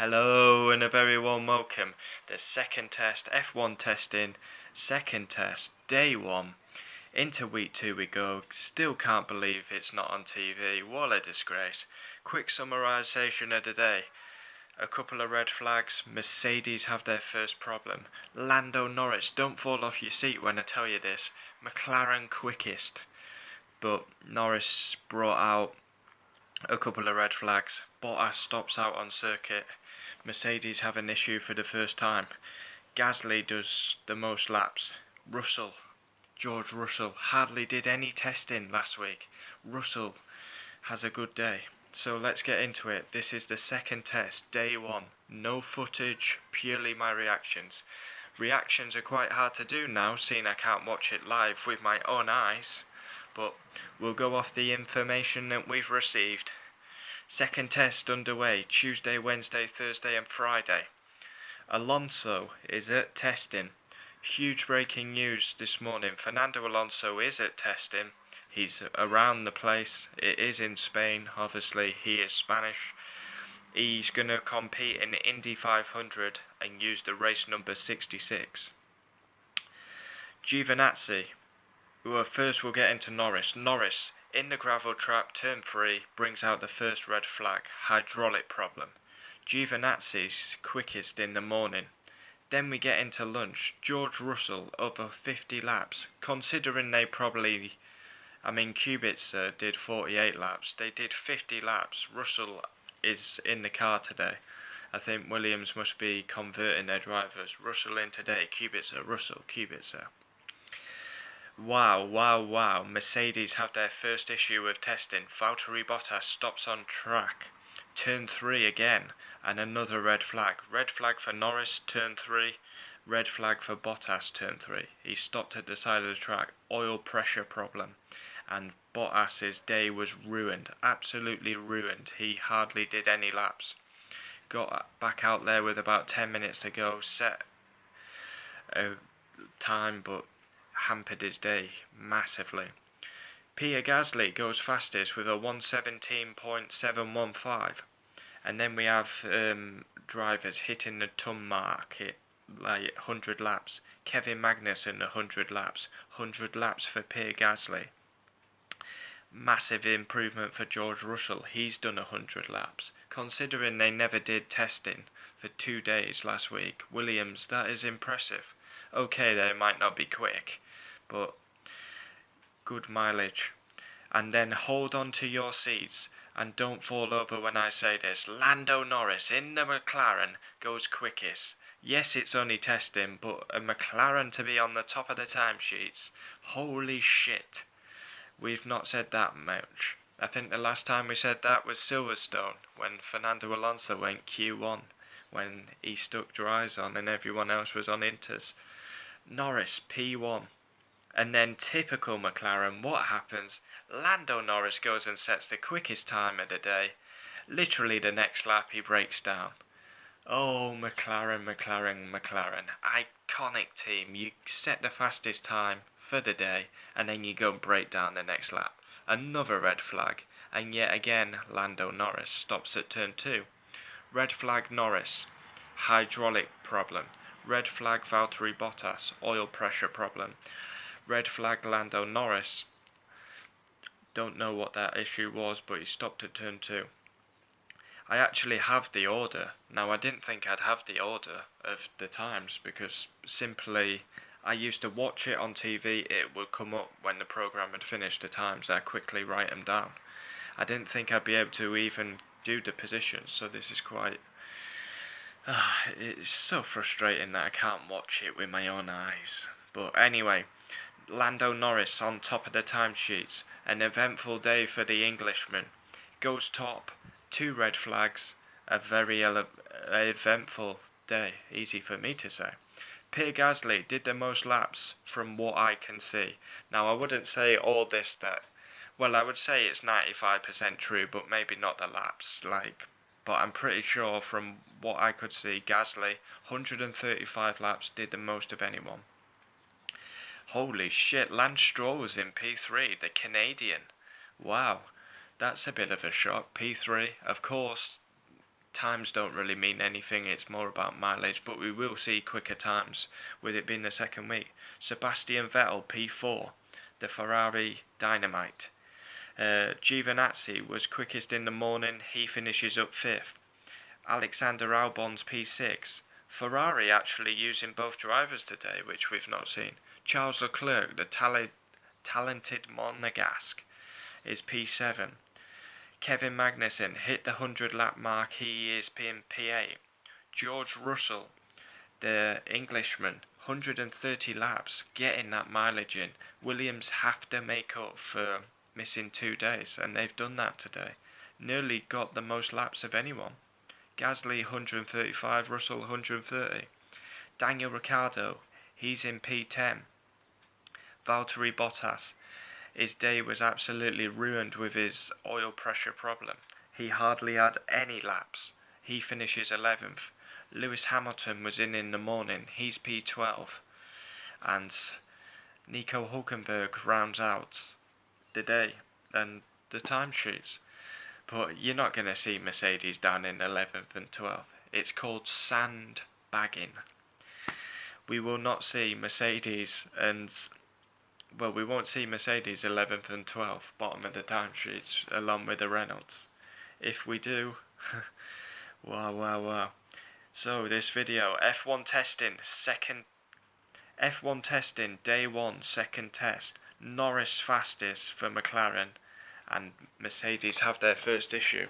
Hello and a very warm welcome. The second test, F1 testing, second test, day one. Into week two we go. Still can't believe it's not on TV. What a disgrace. Quick summarisation of the day. A couple of red flags. Mercedes have their first problem. Lando Norris, don't fall off your seat when I tell you this. McLaren quickest. But Norris brought out a couple of red flags. Bottas stops out on circuit. Mercedes have an issue for the first time. Gasly does the most laps. George Russell, hardly did any testing last week. Russell has a good day. So let's get into it. This is the second test, day one. No footage, purely my reactions. Reactions are quite hard to do now, seeing I can't watch it live with my own eyes. But we'll go off the information that we've received. Second test underway, Tuesday, Wednesday, Thursday and Friday. Alonso is at testing. Huge breaking news this morning. Fernando Alonso is at testing. He's around the place. It is in Spain, obviously. He is Spanish. He's going to compete in the Indy 500 and use the race number 66. Giovinazzi. Well, first we'll get into Norris. Norris, in the gravel trap, turn 3, brings out the first red flag, hydraulic problem. Giovinazzi's quickest in the morning. Then we get into lunch. George Russell, over 50 laps. Considering they probably, Kubica did 48 laps. They did 50 laps. Russell is in the car today. I think Williams must be converting their drivers. Russell in today, Kubica, Russell, Kubica. Wow. Mercedes have their first issue with testing. Valtteri Bottas stops on track. Turn 3 again. And another red flag. Red flag for Norris, turn 3. Red flag for Bottas, turn 3. He stopped at the side of the track. Oil pressure problem. And Bottas's day was ruined. Absolutely ruined. He hardly did any laps. Got back out there with about 10 minutes to go. Set a time, but hampered his day massively. Pierre Gasly goes fastest with a 117.715, and then we have drivers hitting the ton mark at like 100 laps. Kevin Magnussen 100 laps, 100 laps for Pierre Gasly. Massive improvement for George Russell, he's done 100 laps. Considering they never did testing for 2 days last week, Williams, that is impressive. Okay, they might not be quick, but good mileage. And then hold on to your seats and don't fall over when I say this. Lando Norris in the McLaren goes quickest. Yes, it's only testing, but a McLaren to be on the top of the timesheets. Holy shit. We've not said that much. I think the last time we said that was Silverstone, when Fernando Alonso went Q1, when he stuck dries on and everyone else was on Inters. Norris P1. And then typical McLaren, what happens? Lando Norris goes and sets the quickest time of the day. Literally the next lap he breaks down. Oh, McLaren. Iconic team. You set the fastest time for the day and then you go and break down the next lap. Another red flag. And yet again, Lando Norris stops at turn 2. Red flag Norris. Hydraulic problem. Red flag Valtteri Bottas. Oil pressure problem. Red flag Lando Norris. Don't know what that issue was, but he stopped at turn 2. I actually have the order. Now, I didn't think I'd have the order of the times because simply I used to watch it on TV. It would come up when the programme had finished the times. I'd quickly write them down. I didn't think I'd be able to even do the positions, so this is quite... it's so frustrating that I can't watch it with my own eyes. But anyway, Lando Norris on top of the timesheets. An eventful day for the Englishman. Goes top. 2 red flags. A very eventful day. Easy for me to say. Pierre Gasly did the most laps from what I can see. Now I wouldn't say all this that... Well, I would say it's 95% true, but maybe not the laps. But I'm pretty sure from what I could see, Gasly, 135 laps, did the most of anyone. Holy shit, Lance Stroll was in P3, the Canadian. Wow, that's a bit of a shock. P3, of course, times don't really mean anything, it's more about mileage, but we will see quicker times with it being the second week. Sebastian Vettel P4, the Ferrari Dynamite. Giovinazzi was quickest in the morning, he finishes up 5th. Alexander Albon's P6. Ferrari actually using both drivers today, which we've not seen. Charles Leclerc, the talented Monegasque, is P7. Kevin Magnussen hit the 100 lap mark, he is in P8. George Russell, the Englishman, 130 laps, getting that mileage in. Williams have to make up for missing 2 days, and they've done that today. Nearly got the most laps of anyone. Gasly 135, Russell 130. Daniel Ricciardo, he's in P10. Valtteri Bottas, his day was absolutely ruined with his oil pressure problem. He hardly had any laps. He finishes 11th. Lewis Hamilton was in the morning. He's P12. And Nico Hulkenberg rounds out the day and the timesheets. But you're not going to see Mercedes down in 11th and 12th. It's called sandbagging. We will not see Mercedes we won't see Mercedes 11th and 12th, bottom of the timesheets, along with the Reynolds. If we do, wow. So this video, F1 testing, day 1, second test. Norris fastest for McLaren, and Mercedes have their first issue.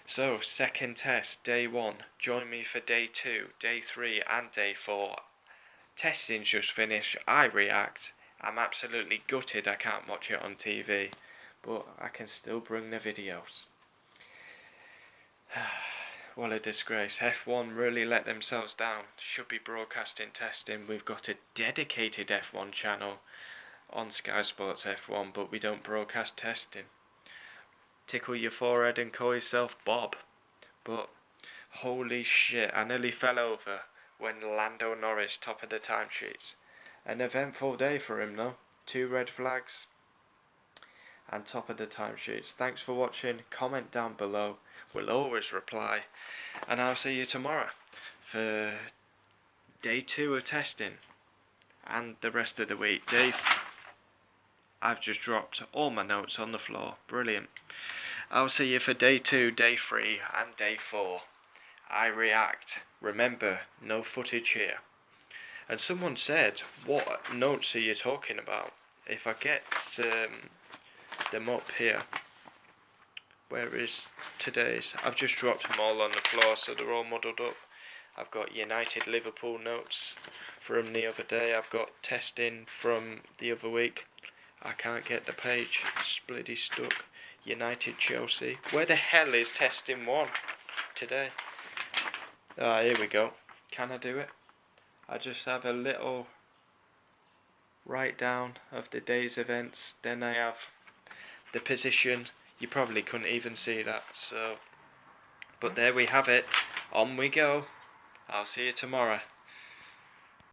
So, second test, day 1. Join me for day 2, day 3 and day 4. Testing's just finished, I react. I'm absolutely gutted I can't watch it on TV, but I can still bring the videos. What a disgrace. F1 really let themselves down. Should be broadcasting testing. We've got a dedicated F1 channel on Sky Sports F1, but we don't broadcast testing. Tickle your forehead and call yourself Bob. But holy shit, I nearly fell over when Lando Norris top of the timesheets. An eventful day for him though. 2 red flags and top of the timesheets. Thanks for watching. Comment down below. We'll always reply. And I'll see you tomorrow for day 2 of testing and the rest of the week. I've just dropped all my notes on the floor. Brilliant. I'll see you for day 2, day 3 and day 4. I react. Remember, no footage here. And someone said, what notes are you talking about? If I get them up here. Where is today's? I've just dropped them all on the floor, so they're all muddled up. I've got United Liverpool notes from the other day. I've got testing from the other week. I can't get the page. It's bloody stuck. United Chelsea. Where the hell is testing 1 today? Ah, here we go. Can I do it? I just have a little write down of the day's events. Then I have the position. You probably couldn't even see that. So, but there we have it. On we go. I'll see you tomorrow.